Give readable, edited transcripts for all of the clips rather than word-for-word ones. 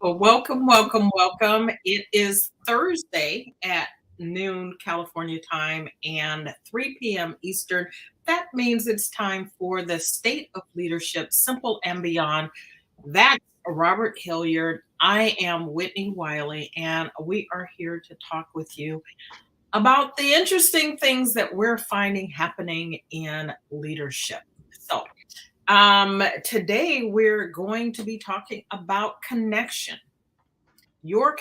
Well, welcome, welcome, welcome. It is Thursday at noon California time and 3 p.m. Eastern. That means it's time for the State of Leadership, Simple and Beyond. That's Robert Hilliard. I am Whitney Wiley, and we are here to talk with you about the interesting things that we're finding happening in leadership. So, today we're going to be talking about connection, your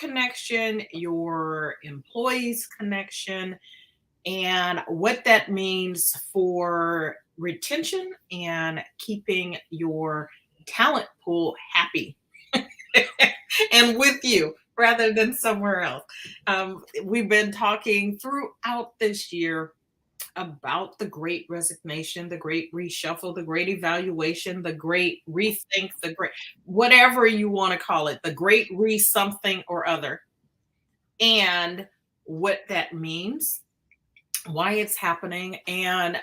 employees' connection, and what that means for retention and keeping your talent pool happy and with you rather than somewhere else. We've been talking throughout this year about the great resignation, the great reshuffle, the great evaluation, the great rethink, the great whatever you want to call it, the great re something or other, and what that means, why it's happening. And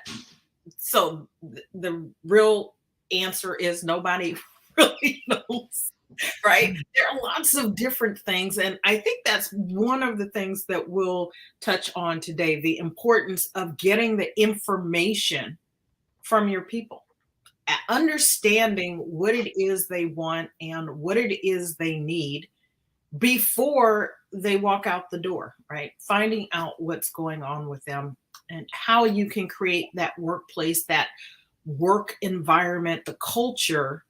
so the real answer is nobody really knows, right? There are lots of different things. And I think that's one of the things that we'll touch on today, the importance of getting the information from your people, understanding what it is they want and what it is they need before they walk out the door, right? Finding out what's going on with them and how you can create that workplace, that work environment, the culture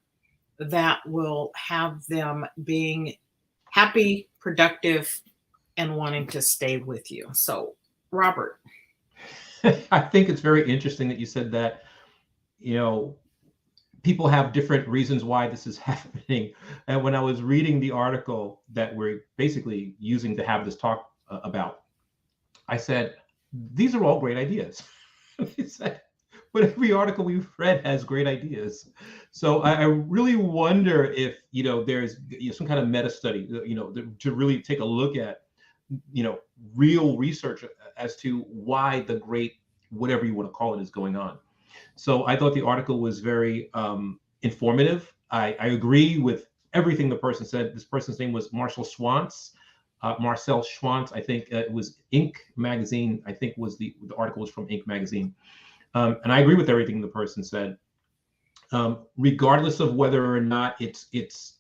that will have them being happy, productive, and wanting to stay with you. So, Robert. I think it's very interesting that you said that, you know, people have different reasons why this is happening. And when I was reading the article that we're basically using to have this talk about, I said, these are all great ideas. He said, but every article we've read has great ideas. So I really wonder if, there's some kind of meta study, to really take a look at, real research as to why the great, whatever you want to call it, is going on. So I thought the article was very informative. I agree with everything the person said. This person's name was Marcel Schwantz. I think it was Inc. magazine. I think was the article was from Inc. magazine. And I agree with everything the person said. Regardless of whether or not it's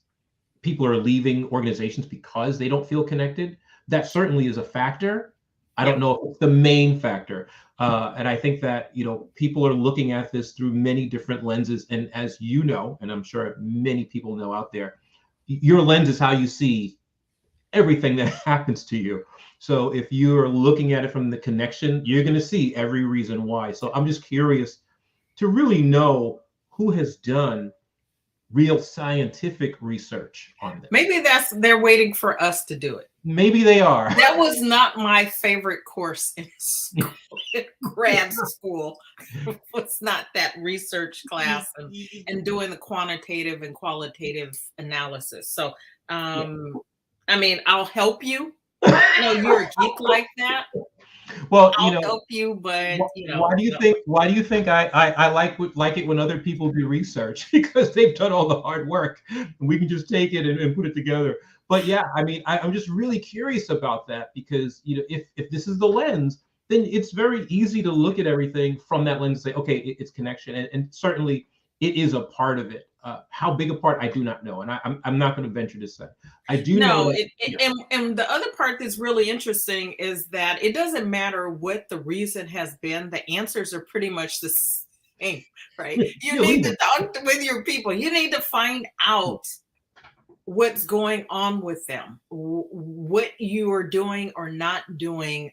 people are leaving organizations because they don't feel connected, that certainly is a factor. I don't know if it's the main factor. And I think that, people are looking at this through many different lenses. And as you know, and I'm sure many people know out there, your lens is how you see everything that happens to you. So if you're looking at it from the connection, you're going to see every reason why. So I'm just curious to really know who has done real scientific research on this. Maybe they're waiting for us to do it. Maybe they are. That was not my favorite course in school, in grad school. Was not that research class and doing the quantitative and qualitative analysis. So, I mean, I'll help you. I know you're a geek like that. Well, I'll help you, but why do you think I like it when other people do research? Because they've done all the hard work, and we can just take it and put it together. But yeah, I mean, I'm just really curious about that because if this is the lens, then it's very easy to look at everything from that lens and say, okay, it's connection, and certainly it is a part of it. How big a part, I do not know, and I'm not going to venture to say. I do know. And the other part that's really interesting is that it doesn't matter what the reason has been. The answers are pretty much the same, right? You need to talk with your people. You need to find out what's going on with them, what you are doing or not doing.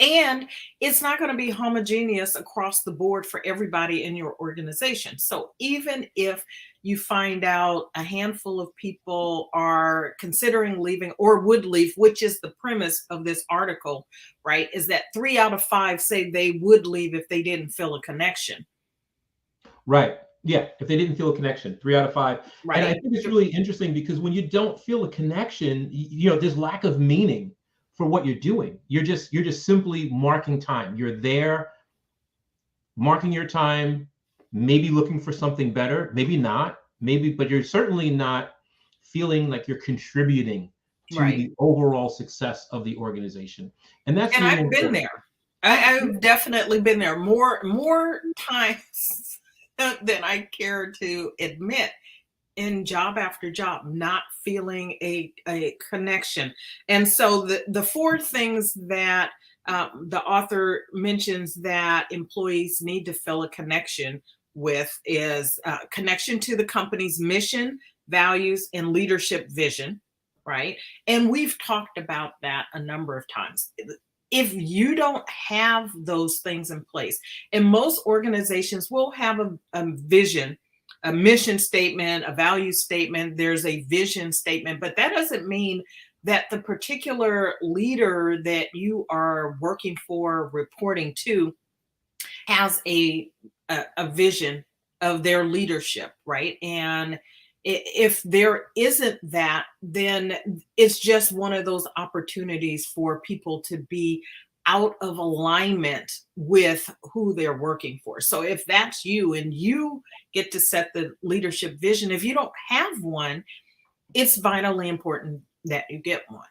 And it's not going to be homogeneous across the board for everybody in your organization. So even if you find out a handful of people are considering leaving or would leave, which is the premise of this article, right, is that 3 out of 5 say they would leave if they didn't feel a connection. Right. Yeah, if they didn't feel a connection, 3 out of 5. Right. And I think it's really interesting because when you don't feel a connection, there's lack of meaning for what you're doing. You're just simply marking time. You're there marking your time, maybe looking for something better, maybe not, but you're certainly not feeling like you're contributing to Right. the overall success of the organization. And that's And really I've been important. there. I've definitely been there more times than I care to admit, in job after job, not feeling a connection. And so the four things that the author mentions that employees need to feel a connection with is connection to the company's mission, values, and leadership vision, right? And we've talked about that a number of times. If you don't have those things in place, and most organizations will have a vision, a mission statement, a value statement, there's a vision statement, but that doesn't mean that the particular leader that you are working for, reporting to, has a vision of their leadership, right? And if there isn't that, then it's just one of those opportunities for people to be out of alignment with who they're working for. So if that's you and you get to set the leadership vision, if you don't have one, it's vitally important that you get one.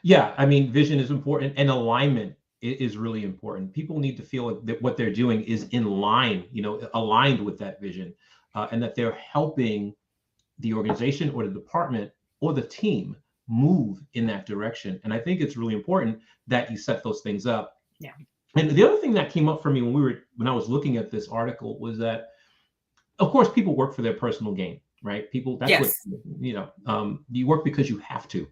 Yeah, I mean, vision is important, and alignment is really important. People need to feel like that what they're doing is in line, aligned with that vision, and that they're helping the organization or the department or the team move in that direction. And I think it's really important that you set those things up. Yeah. And the other thing that came up for me when I was looking at this article was that, of course, people work for their personal gain, right? People, that's Yes. what, you work because you have to.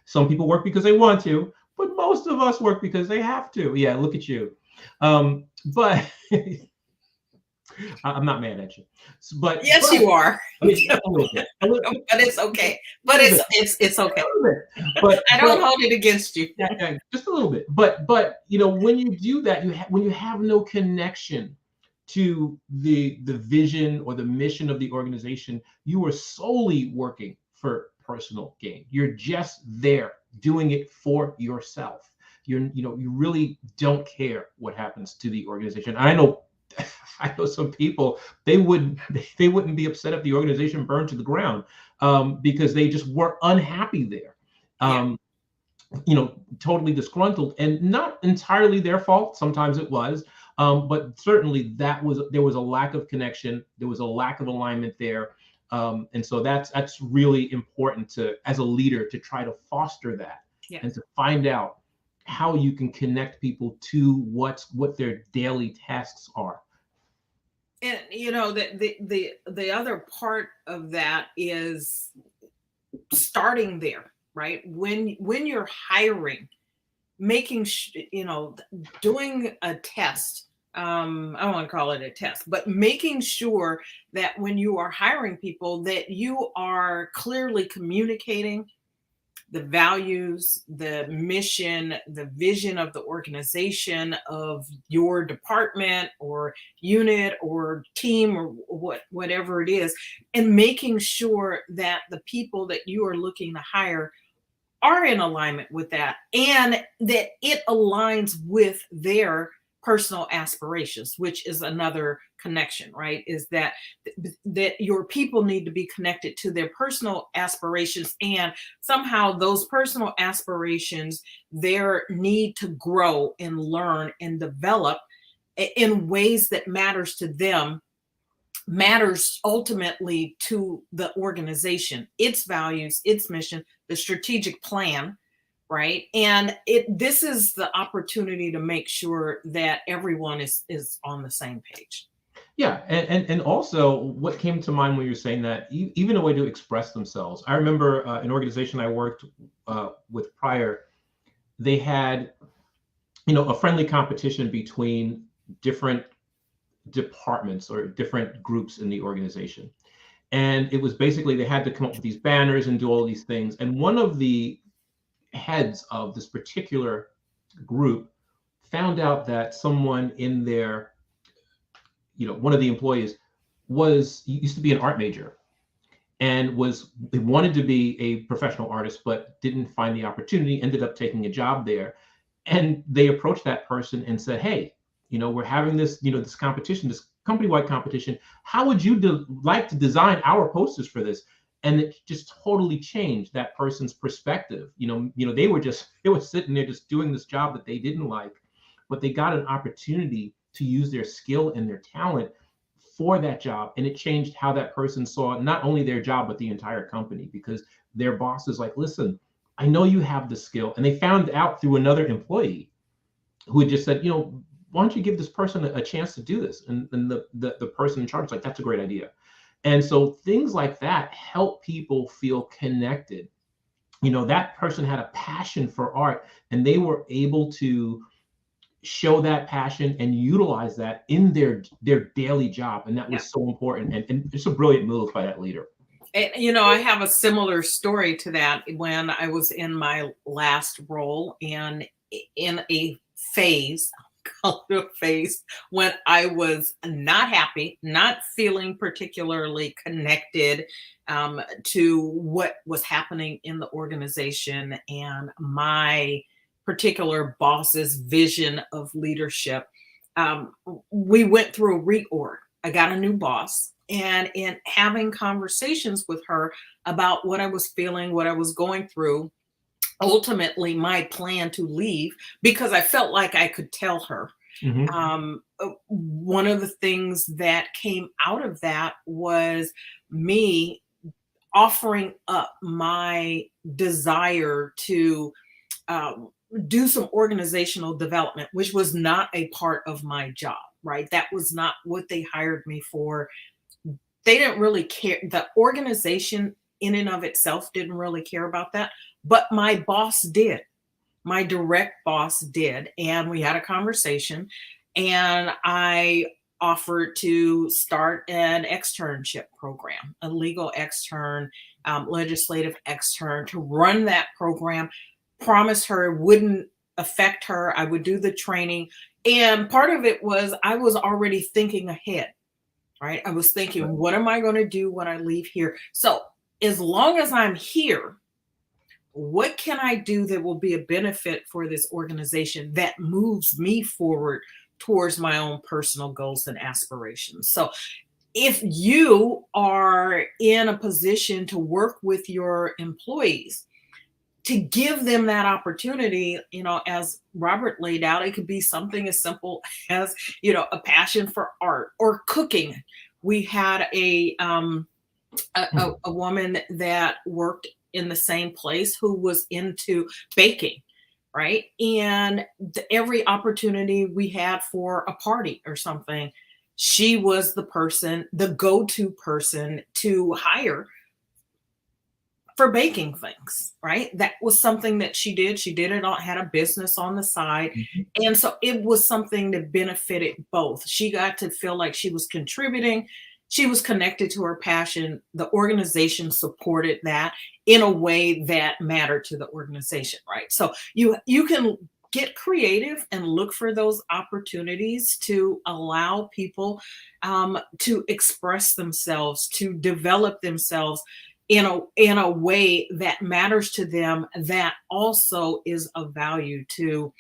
Some people work because they want to, but most of us work because they have to. Yeah, look at you. But I'm not mad at you. But yes, you are. I mean, a little bit. But it's okay. But it's okay. But I don't hold it against you. Yeah, just a little bit. But when you do that, when you have no connection to the vision or the mission of the organization, you are solely working for personal gain. You're just there doing it for yourself. You really don't care what happens to the organization. I know some people, they wouldn't be upset if the organization burned to the ground, because they just were unhappy there. Totally disgruntled, and not entirely their fault. Sometimes it was, but certainly there was a lack of connection. There was a lack of alignment there. And so that's really important as a leader, to try to foster that. Yes. And to find out how you can connect people to what their daily tasks are. And the other part of that is starting there, right? When you're hiring, making doing a test. I don't want to call it a test, but making sure that when you are hiring people, that you are clearly communicating the values, the mission, the vision of the organization, of your department or unit or team or whatever it is, and making sure that the people that you are looking to hire are in alignment with that, and that it aligns with their personal aspirations, which is another connection, right? Is that your people need to be connected to their personal aspirations, and somehow those personal aspirations, their need to grow and learn and develop in ways that matters to them, matters ultimately to the organization, its values, its mission, the strategic plan, right? And this is the opportunity to make sure that everyone is on the same page. Yeah, and also what came to mind when you were saying that, even a way to express themselves. I remember an organization I worked with prior, they had, a friendly competition between different departments or different groups in the organization. And it was basically, they had to come up with these banners and do all these things. And one of the heads of this particular group found out that someone in their, one of the employees used to be an art major, and wanted to be a professional artist, but didn't find the opportunity, ended up taking a job there. And they approached that person and said, hey, we're having this, this competition, this company-wide competition. How would you like to design our posters for this? And it just totally changed that person's perspective. They were sitting there just doing this job that they didn't like, but they got an opportunity to use their skill and their talent for that job. And it changed how that person saw not only their job, but the entire company, because their boss is like, listen, I know you have the skill. And they found out through another employee who had just said, why don't you give this person a chance to do this? And the person in charge is like, that's a great idea. And so things like that help people feel connected. That person had a passion for art, and they were able to show that passion and utilize that in their daily job. And that was so important. And it's a brilliant move by that leader. And, I have a similar story to that when I was in my last role and in a phase, call it a phase, when I was not happy, not feeling particularly connected to what was happening in the organization and my particular boss's vision of leadership. We went through a reorg. I got a new boss, and in having conversations with her about what I was feeling, what I was going through, ultimately my plan to leave, because I felt like I could tell her. One of the things that came out of that was me offering up my desire to do some organizational development, which was not a part of my job, right? That was not what they hired me for. They didn't really care. The organization in and of itself didn't really care about that, but my boss did. My direct boss did. And we had a conversation, and I offered to start an externship program, a legal extern, legislative extern, to run that program. Promised her it wouldn't affect her. I would do the training. And part of it was I was already thinking ahead, right? I was thinking, what am I going to do when I leave here? So as long as I'm here, what can I do that will be a benefit for this organization that moves me forward towards my own personal goals and aspirations? So if you are in a position to work with your employees, to give them that opportunity, as Robert laid out, it could be something as simple as, a passion for art or cooking. We had a woman that worked in the same place who was into baking, right? And every opportunity we had for a party or something, she was the person, the go-to person to hire for baking things, right? That was something that she did. She did it on, had a business on the side. And so it was something that benefited both. She got to feel like she was contributing. She was connected to her passion. The organization supported that in a way that mattered to the organization, right? So you can get creative and look for those opportunities to allow people to express themselves, to develop themselves in a way that matters to them, that also is of value to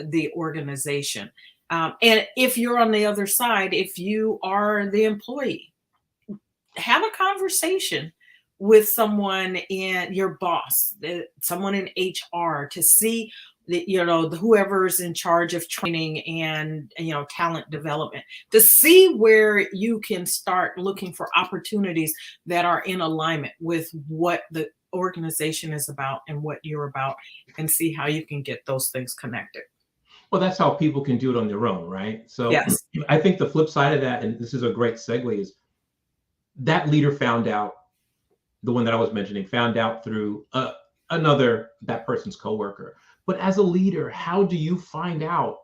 the organization. And if you're on the other side, if you are the employee, have a conversation with someone in your boss, someone in HR, to see whoever's in charge of training and talent development, to see where you can start looking for opportunities that are in alignment with what the organization is about and what you're about, and see how you can get those things connected. Well, that's how people can do it on their own, right? So yes. I think the flip side of that, and this is a great segue, is that leader found out, the one that I was mentioning, found out through that person's coworker. But as a leader, how do you find out?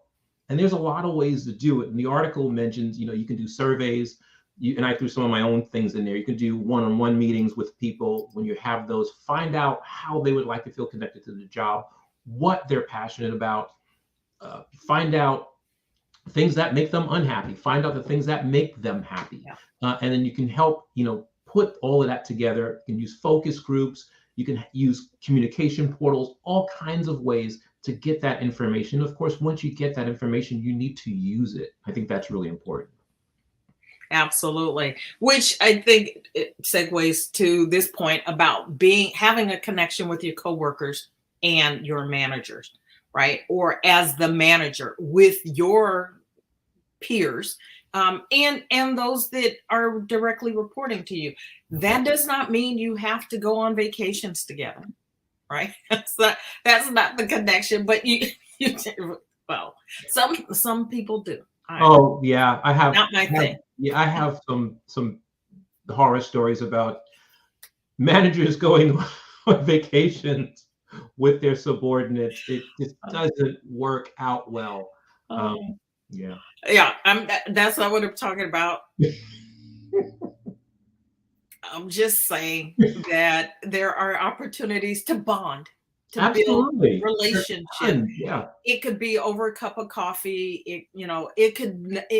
And there's a lot of ways to do it. And the article mentions, you can do surveys. And I threw some of my own things in there. You can do one-on-one meetings with people. When you have those, find out how they would like to feel connected to the job, what they're passionate about. Find out things that make them unhappy. Find out the things that make them happy. Yeah. And then you can help, put all of that together. You can use focus groups. You can use communication portals, all kinds of ways to get that information. Of course, once you get that information, you need to use it. I think that's really important. Absolutely. Which I think it segues to this point about having a connection with your coworkers and your managers, right? Or as the manager with your peers, and those that are directly reporting to you. That does not mean you have to go on vacations together, right? That's not the connection, but you well, some people do. Oh yeah, Not my thing. yeah, I have some horror stories about managers going on vacations with their subordinates. It just doesn't work out well. Um, Oh. yeah. Yeah, that's not what I'm talking about. I'm just saying that there are opportunities to bond, to build Absolutely. There's relationship. tons, yeah. It could be over a cup of coffee. It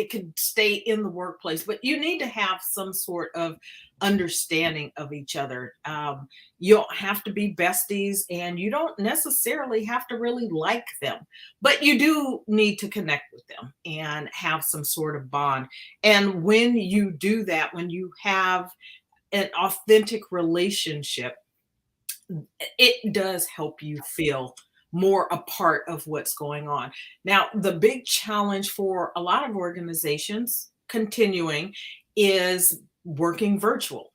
could stay in the workplace, but you need to have some sort of understanding of each other. You don't have to be besties, and you don't necessarily have to really like them, but you do need to connect with them and have some sort of bond. And when you do that, when you have an authentic relationship, it does help you feel more a part of what's going on. Now, the big challenge for a lot of organizations continuing is working virtual.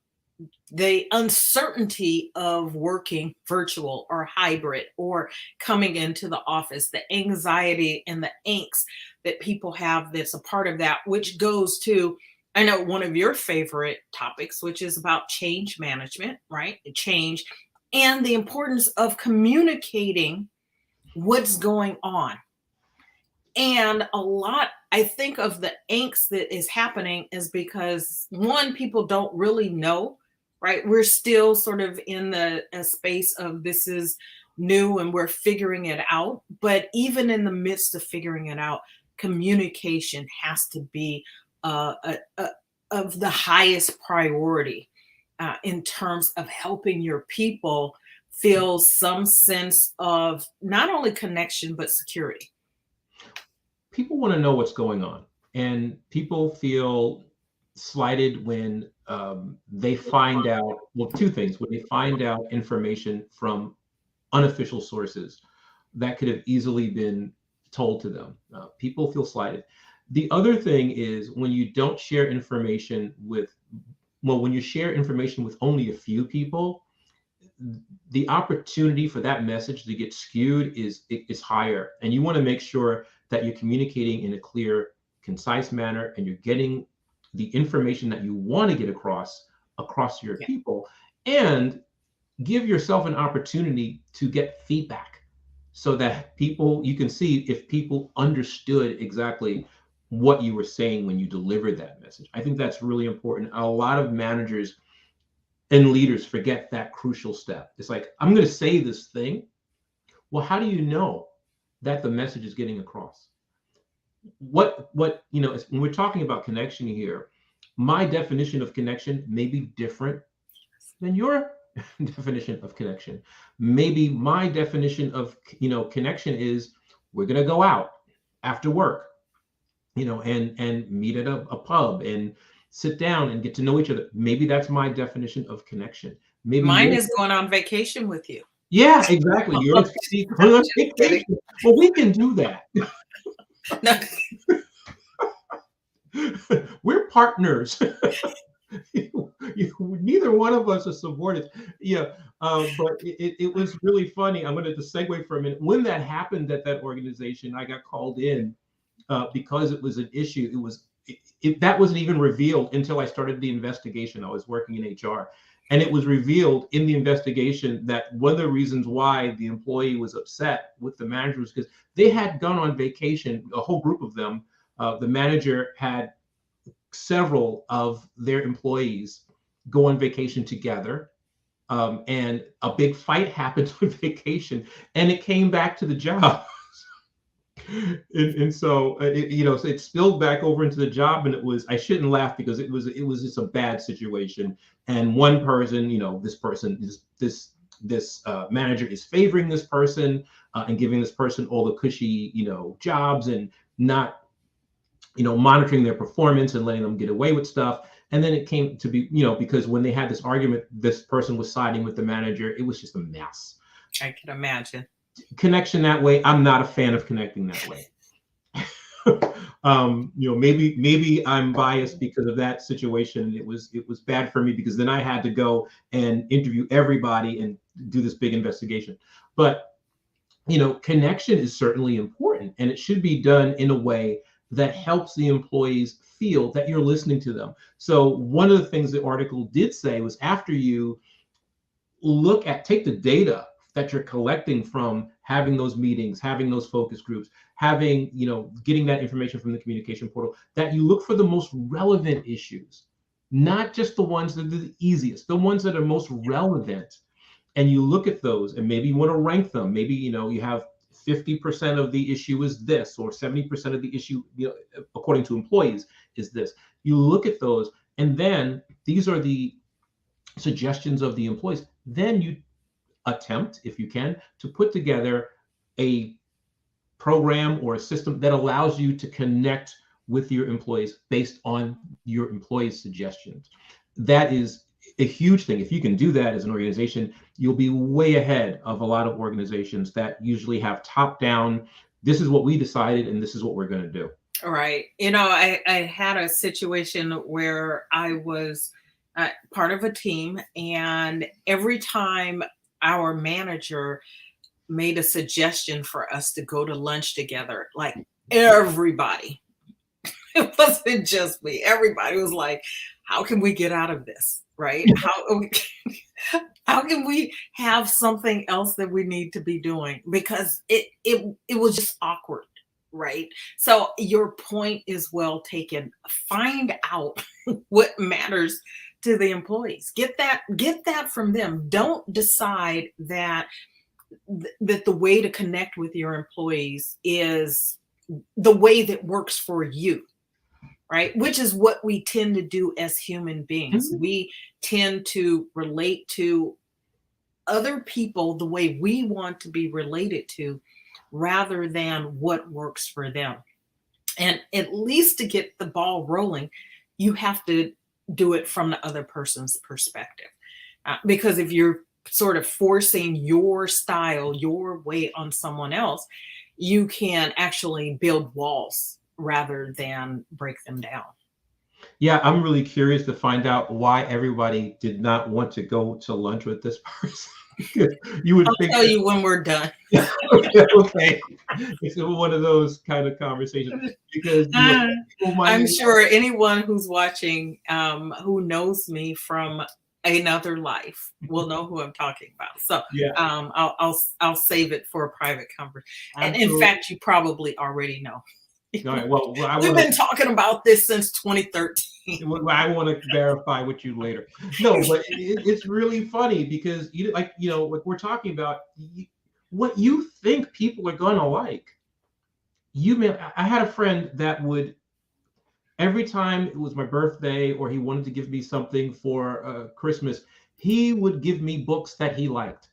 The uncertainty of working virtual or hybrid or coming into the office, the anxiety and the angst that people have that's a part of that, which goes to, I know, one of your favorite topics, which is about change management, right? Change and the importance of communicating what's going on. And a lot, I think, of the angst that is happening is because one, people don't really know, right? We're still sort of in the a space of this is new and we're figuring it out. But even in the midst of figuring it out, communication has to be of the highest priority in terms of helping your people feel some sense of not only connection, but security. People want to know what's going on, and people feel slighted when they find out, well, two things: when they find out information from unofficial sources that could have easily been told to them. People feel slighted. The other thing is when you don't share information with, well, when you share information with only a few people, the opportunity for that message to get skewed is higher, and you want to make sure that you're communicating in a clear, concise manner, and you're getting the information that you want to get across to your Yeah. people, and give yourself an opportunity to get feedback so that you can see if people understood exactly what you were saying when you delivered that message. I think that's really important. A lot of managers and leaders forget that crucial step. It's like, I'm going to say this thing. Well, how do you know that the message is getting across? When we're talking about connection here, my definition of connection may be different than your definition of connection. Maybe my definition of connection is we're going to go out after work, and meet at a pub and sit down and get to know each other. Maybe that's my definition of connection. Maybe Mine yours. is going on vacation with you. Yeah, exactly. Yours could be going on vacation. Well, we can do that. No, We're partners. Neither one of us are subordinates. Yeah, but it was really funny. I'm going to segue for a minute. When that happened at that organization, I got called in because it was an issue. That wasn't even revealed until I started the investigation. I was working in HR, and it was revealed in the investigation that one of the reasons why the employee was upset with the manager was because they had gone on vacation, a whole group of them. The manager had several of their employees go on vacation together, and a big fight happened with vacation, and it came back to the job. And so so it spilled back over into the job, and I shouldn't laugh because it was just a bad situation. And one person, this manager is favoring this person and giving this person all the cushy jobs, and not monitoring their performance and letting them get away with stuff. And then it came to be, because when they had this argument, this person was siding with the manager. It was just a mess. I can imagine. Connection that way, I'm not a fan of connecting that way. Maybe I'm biased because of that situation. It was bad for me because then I had to go and interview everybody and do this big investigation. But connection is certainly important, and it should be done in a way that helps the employees feel that you're listening to them. So one of the things the article did say was, after you take the data that you're collecting from having those meetings, having those focus groups, getting that information from the communication portal, that you look for the most relevant issues, not just the ones that are the easiest, the ones that are most relevant. And you look at those, and maybe you want to rank them. Maybe, you have 50% of the issue is this, or 70% of the issue, according to employees, is this. You look at those, and then these are the suggestions of the employees. Then you attempt, if you can, to put together a program or a system that allows you to connect with your employees based on your employees' suggestions. That is a huge thing. If you can do that as an organization, you'll be way ahead of a lot of organizations that usually have top-down, this is what we decided and this is what we're going to do. All right. I had a situation where I was part of a team, and every time our manager made a suggestion for us to go to lunch together, like everybody, it wasn't just me. Everybody was like, how can we get out of this? Right? How can we have something else that we need to be doing? Because it was just awkward. Right. So your point is well taken. Find out what matters to the employees. Get that from them. Don't decide that the way to connect with your employees is the way that works for you. Right? Which is what we tend to do as human beings. Mm-hmm. We tend to relate to other people the way we want to be related to, rather than what works for them. And at least to get the ball rolling, you have to do it from the other person's perspective. Because if you're sort of forcing your style, your way on someone else, you can actually build walls rather than break them down. Yeah, I'm really curious to find out why everybody did not want to go to lunch with this person. I'll tell you when we're done. Okay. It's one of those kind of conversations, because I'm sure anyone who's watching, who knows me from another life, will know who I'm talking about. So yeah. I'll save it for a private conversation. And in fact, you probably already know. All right, well, we've been talking about this since 2013. I want to verify with you later. No, but it's really funny because like we're talking about what you think people are gonna like. I had a friend that would, every time it was my birthday or he wanted to give me something for Christmas, he would give me books that he liked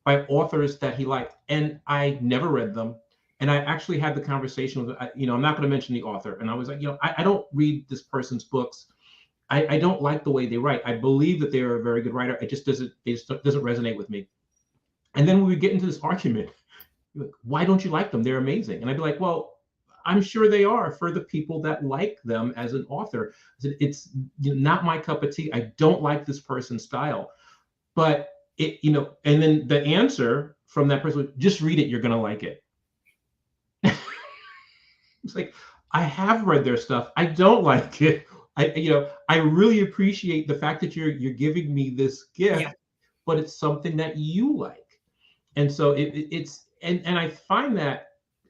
by authors that he liked, and I never read them. And I actually had the conversation with, I'm not going to mention the author. And I was like, I don't read this person's books. I don't like the way they write. I believe that they're a very good writer. It just doesn't resonate with me. And then we would get into this argument. Like, why don't you like them? They're amazing. And I'd be like, well, I'm sure they are for the people that like them as an author. It's not my cup of tea. I don't like this person's style. But and then the answer from that person was, just read it. You're going to like it. It's like, I have read their stuff. I don't like it. I really appreciate the fact that you're giving me this gift, yeah, but it's something that you like. And so it's I find that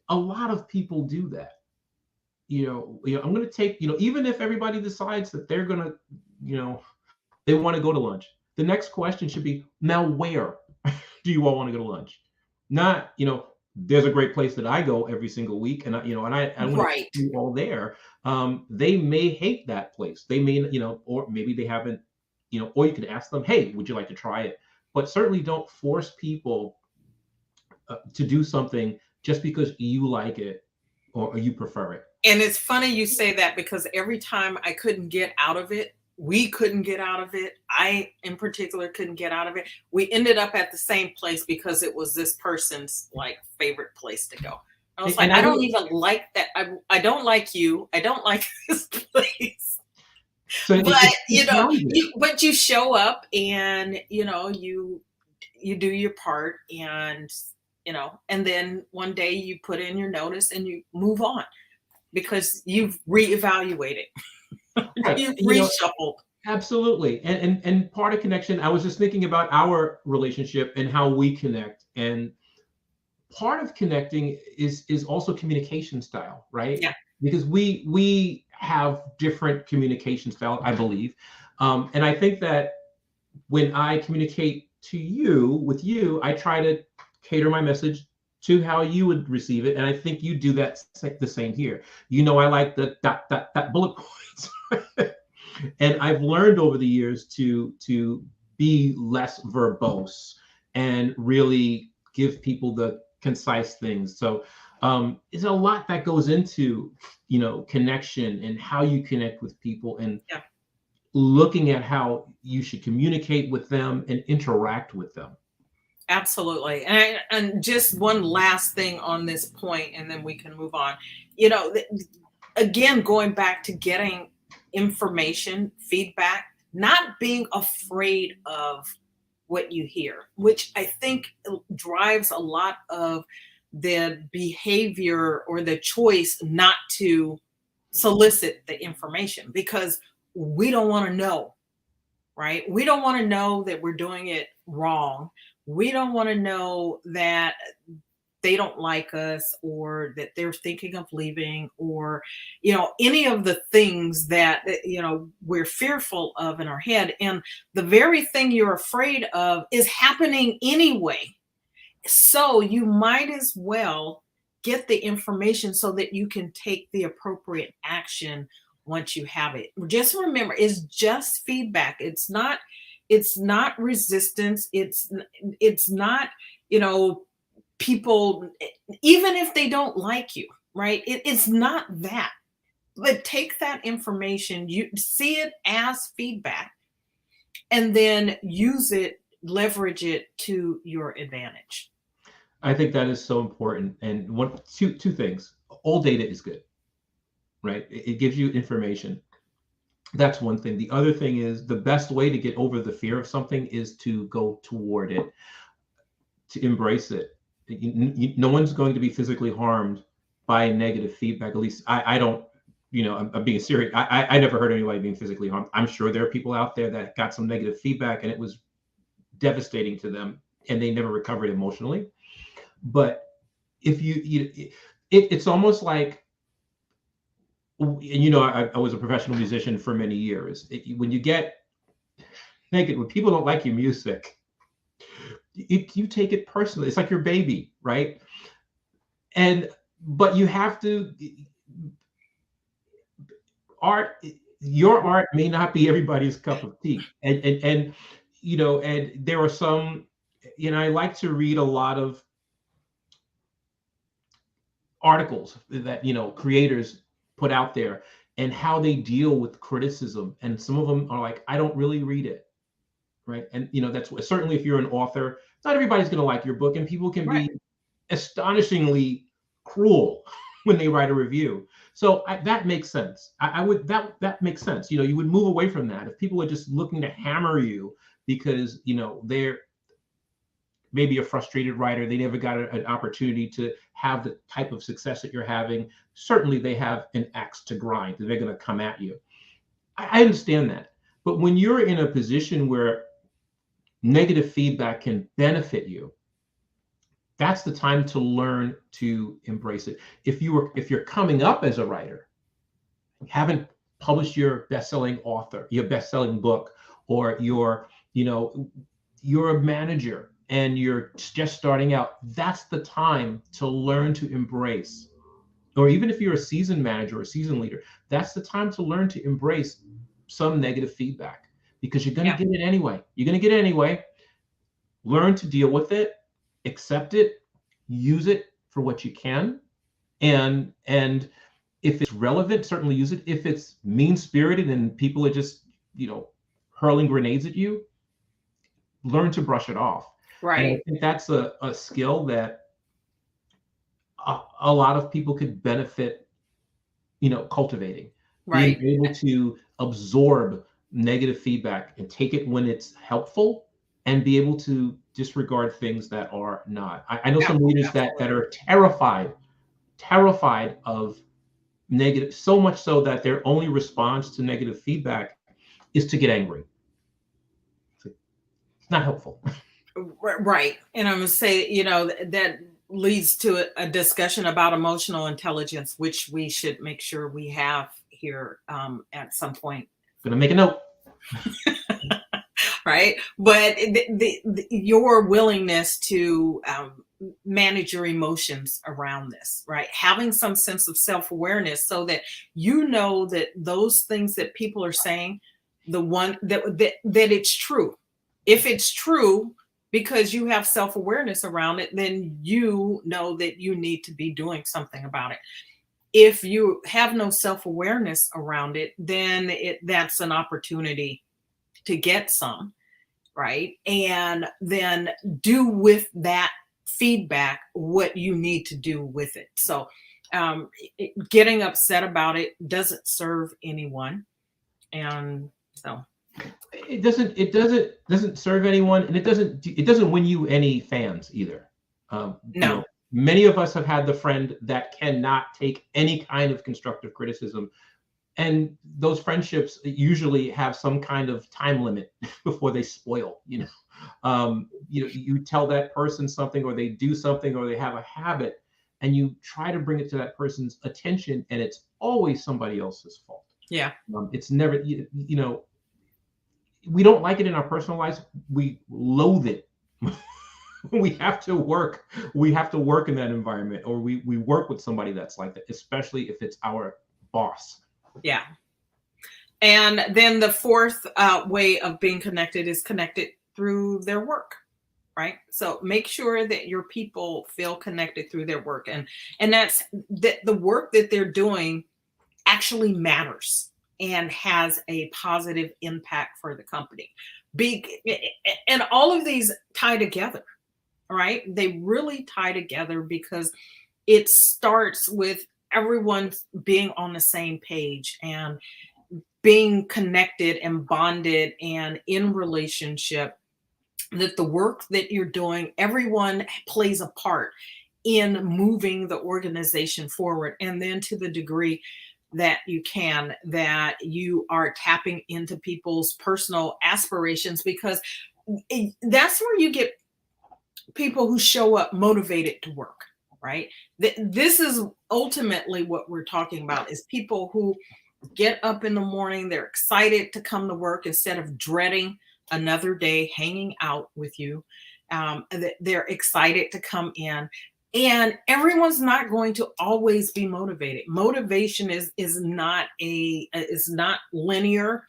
a lot of people do that. I'm going to take, even if everybody decides that they're going to, they want to go to lunch, the next question should be, now where do you all want to go to lunch? Not, there's a great place that I go every single week, and I want to do all there. They may hate that place. They may, or maybe they haven't, or you could ask them, hey, would you like to try it? But certainly don't force people to do something just because you like it or you prefer it. And it's funny you say that because every time I couldn't get out of it, we couldn't get out of it. I, in particular, couldn't get out of it. We ended up at the same place because it was this person's like favorite place to go. I was like, And I I don't don't. even like that. I don't like you. I don't like this place. So But it's grounded. but you show up and you do your part, and and then one day you put in your notice and you move on because you've reevaluated, Right. you've reshuffled. Absolutely. And part of connection, I was just thinking about our relationship and how we connect. And part of connecting is also communication style, right? Yeah, Because we have different communication style, I believe. And I think that when I communicate to you with you, I try to cater my message to how you would receive it. And I think you do that the same here. I like the dot bullet points. And I've learned over the years to be less verbose and really give people the concise things. So it's a lot that goes into connection and how you connect with people, and yeah, looking at how you should communicate with them and interact with them. absolutely. And just one last thing on this point, and then we can move on. You know, again, going back to getting information, feedback, not being afraid of what you hear, which I think drives a lot of the behavior or the choice not to solicit the information because we don't want to know, right? We don't want to know that we're doing it wrong. We don't want to know that they don't like us or that they're thinking of leaving or any of the things that we're fearful of in our head, and the very thing you're afraid of is happening anyway, so you might as well get the information so that you can take the appropriate action once you have it. Just remember, it's just feedback. It's not resistance. It's not, you know, people, even if they don't like you, right? It's not that. But take that information, you see it as feedback, and then use it, leverage it to your advantage. I think that is so important. And two things. All data is good, right? It gives you information. That's one thing. The other thing is the best way to get over the fear of something is to go toward it, to embrace it. No one's going to be physically harmed by negative feedback. At least I don't. I'm being serious. I never heard anybody being physically harmed. I'm sure there are people out there that got some negative feedback and it was devastating to them and they never recovered emotionally. But if it's almost like, I was a professional musician for many years. When you get negative, when people don't like your music, you take it personally. It's like your baby, right? But you have to your art may not be everybody's cup of tea, and there are some. I like to read a lot of articles that creators put out there and how they deal with criticism, and some of them are like, I don't really read it, right? And that's certainly, if you're an author, not everybody's going to like your book, and people can Right. be astonishingly cruel when they write a review. So that makes sense. I would that makes sense. You would move away from that if people are just looking to hammer you because they're maybe a frustrated writer. They never got an opportunity to have the type of success that you're having. Certainly, they have an axe to grind, and they're going to come at you. I understand that. But when you're in a position where negative feedback can benefit you, that's the time to learn to embrace it. If you're coming up as a writer, haven't published your best-selling book, or you're a manager and you're just starting out, that's the time to learn to embrace. Or even if you're a seasoned manager or seasoned leader, that's the time to learn to embrace some negative feedback, because you're going to Yeah. get it anyway. You're going to get it anyway. Learn to deal with it, accept it, use it for what you can, and If it's relevant, certainly use it. If it's mean-spirited and people are just, hurling grenades at you, learn to brush it off. And I Right. think that's a skill that a lot of people could benefit, cultivating, being Right. able to absorb negative feedback and take it when it's helpful, and be able to disregard things that are not. I know Yeah, some leaders that absolutely. are terrified of negative, so much so that their only response to negative feedback is to get angry. It's not helpful. Right. And I'm going to say, that leads to a discussion about emotional intelligence, which we should make sure we have here at some point. Gonna make a note. Right. But your willingness to manage your emotions around this, right? Having some sense of self awareness so that you know that those things that people are saying, the one that it's true. If it's true, because you have self awareness around it, then you know that you need to be doing something about it. If you have no self awareness around it, then that's an opportunity to get some, right? And then do with that feedback what you need to do with it. So, getting upset about it doesn't serve anyone. And so, It doesn't serve anyone, and it doesn't win you any fans either. no, Many of us have had the friend that cannot take any kind of constructive criticism, and those friendships usually have some kind of time limit before they spoil. You tell that person something, or they do something, or they have a habit, and you try to bring it to that person's attention, and it's always somebody else's fault. yeah, It's never, we don't like it in our personal lives. We loathe it. We have to work in that environment, or we work with somebody that's like that, especially if it's our boss. yeah. And then the fourth way of being connected is connected through their work, right? So make sure that your people feel connected through their work, and that's that the work that they're doing actually matters and has a positive impact for the company. Big and all of these tie together, right? They really tie together because it starts with everyone being on the same page and being connected and bonded and in relationship, that the work that you're doing, everyone plays a part in moving the organization forward. And then to the degree that you can, that you are tapping into people's personal aspirations, because that's where you get people who show up motivated to work, right? This is ultimately what we're talking about, is people who get up in the morning, they're excited to come to work instead of dreading another day hanging out with you. They're excited to come in, and everyone's not going to always be motivated. Motivation is not linear,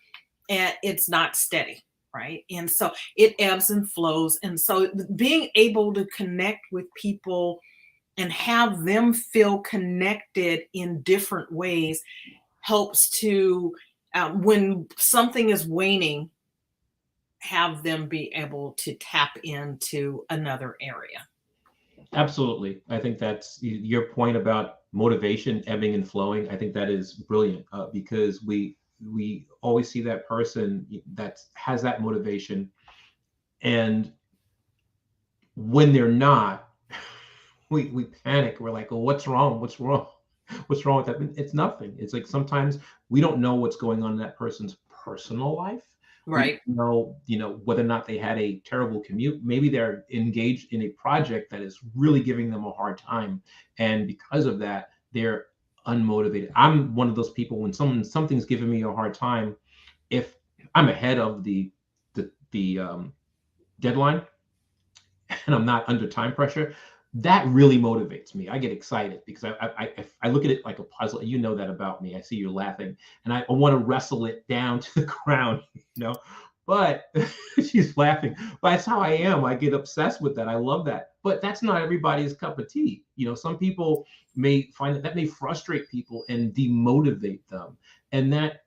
and it's not steady, right? And so it ebbs and flows. And so being able to connect with people and have them feel connected in different ways helps to, when something is waning, have them be able to tap into another area. Absolutely. I think that's your point about motivation ebbing and flowing. I think that is brilliant, because we always see that person that has that motivation, and when they're not, we panic. We're like, "Oh, what's wrong? What's wrong? What's wrong with that?" It's nothing. It's like sometimes we don't know what's going on in that person's personal life. We Right. don't know, whether or not they had a terrible commute. Maybe they're engaged in a project that is really giving them a hard time, and because of that, they're unmotivated. I'm one of those people, when something's giving me a hard time, if I'm ahead of the deadline and I'm not under time pressure, that really motivates me. I get excited because I look at it like a puzzle. You know that about me. I see you laughing, and I want to wrestle it down to the ground. You know, But she's laughing. But that's how I am. I get obsessed with that. I love that. But that's not everybody's cup of tea. Some people may find that may frustrate people and demotivate them. And that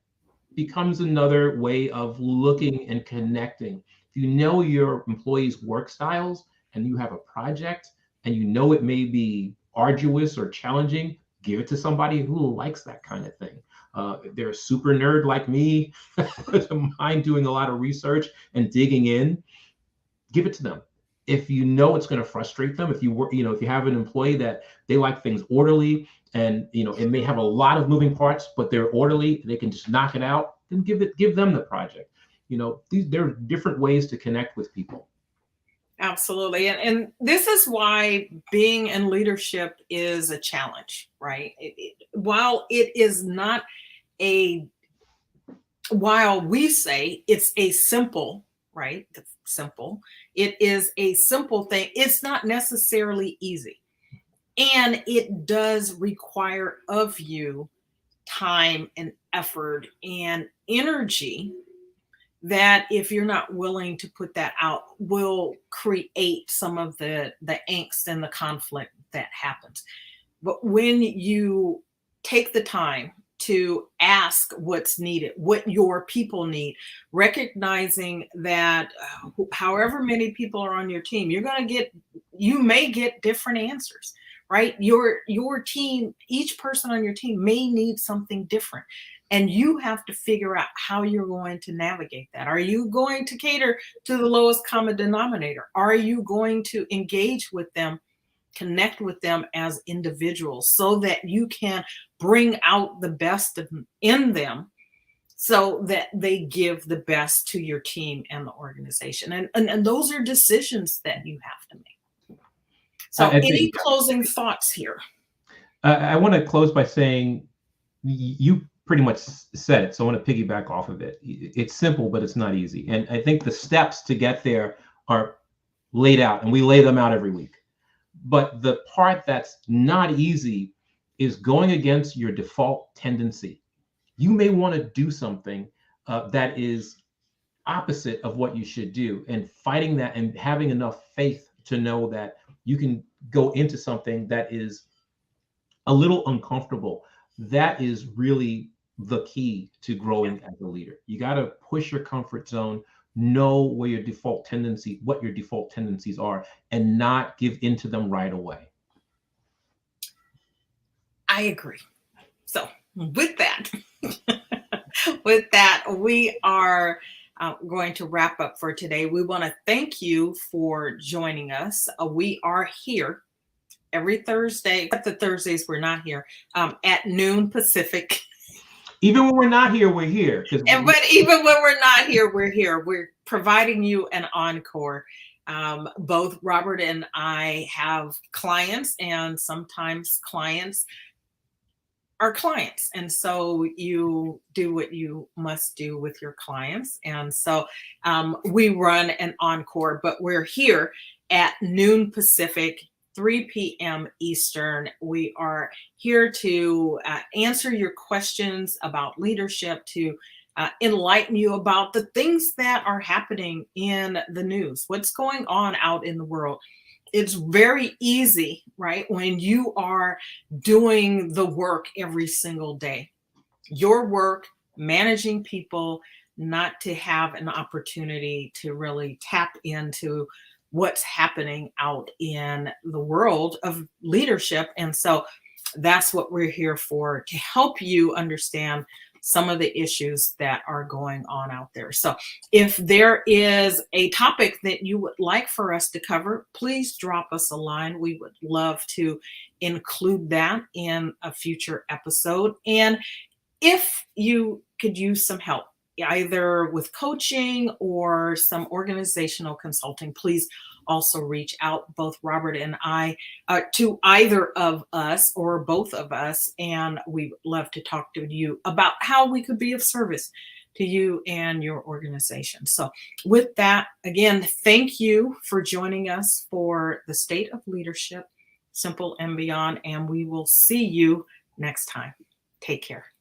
becomes another way of looking and connecting. If you know your employees' work styles and you have a project and it may be arduous or challenging, give it to somebody who likes that kind of thing. If they're a super nerd like me, doesn't mind doing a lot of research and digging in, give it to them. If you know it's going to frustrate them, if you have an employee that they like things orderly, and it may have a lot of moving parts, but they're orderly, they can just knock it out, then give them the project. There are different ways to connect with people. Absolutely. And this is why being in leadership is a challenge, right? While we say it's a simple, right? Simple. It is a simple thing. It's not necessarily easy. And it does require of you time and effort and energy that, if you're not willing to put that out, will create some of the angst and the conflict that happens. But when you take the time to ask what's needed, what your people need, recognizing that however many people are on your team, you may get different answers, right? Your team, each person on your team may need something different. And you have to figure out how you're going to navigate that. Are you going to cater to the lowest common denominator? Are you going to engage with them, connect with them as individuals so that you can bring out the best in them so that they give the best to your team and the organization? And those are decisions that you have to make. So any closing thoughts here? I want to close by saying you pretty much said it, so I want to piggyback off of it. It's simple, but it's not easy. And I think the steps to get there are laid out, and we lay them out every week. But the part that's not easy is going against your default tendency. You may want to do something that is opposite of what you should do, and fighting that and having enough faith to know that you can go into something that is a little uncomfortable. That is really the key to growing as a leader. You got to push your comfort zone, know what your default tendencies are, and not give into them right away. I agree. So with that, we are going to wrap up for today. We want to thank you for joining us. We are here every Thursday, except the Thursdays we're not here, at noon Pacific. Even when we're not here, we're here. But even when we're not here, we're here. We're providing you an encore. Both Robert and I have clients, and sometimes clients are clients. And so you do what you must do with your clients. And so we run an encore, but we're here at noon Pacific, 3 p.m. Eastern. We are here to answer your questions about leadership, to enlighten you about the things that are happening in the news, what's going on out in the world. It's very easy, right, when you are doing the work every single day, your work, managing people, not to have an opportunity to really tap into what's happening out in the world of leadership. And so that's what we're here for, to help you understand some of the issues that are going on out there. So if there is a topic that you would like for us to cover, please drop us a line. We would love to include that in a future episode. And if you could use some help, either with coaching or some organizational consulting, please also reach out, both Robert and I, to either of us or both of us. And we would love to talk to you about how we could be of service to you and your organization. So with that, again, thank you for joining us for the State of Leadership, Simple and Beyond. And we will see you next time. Take care.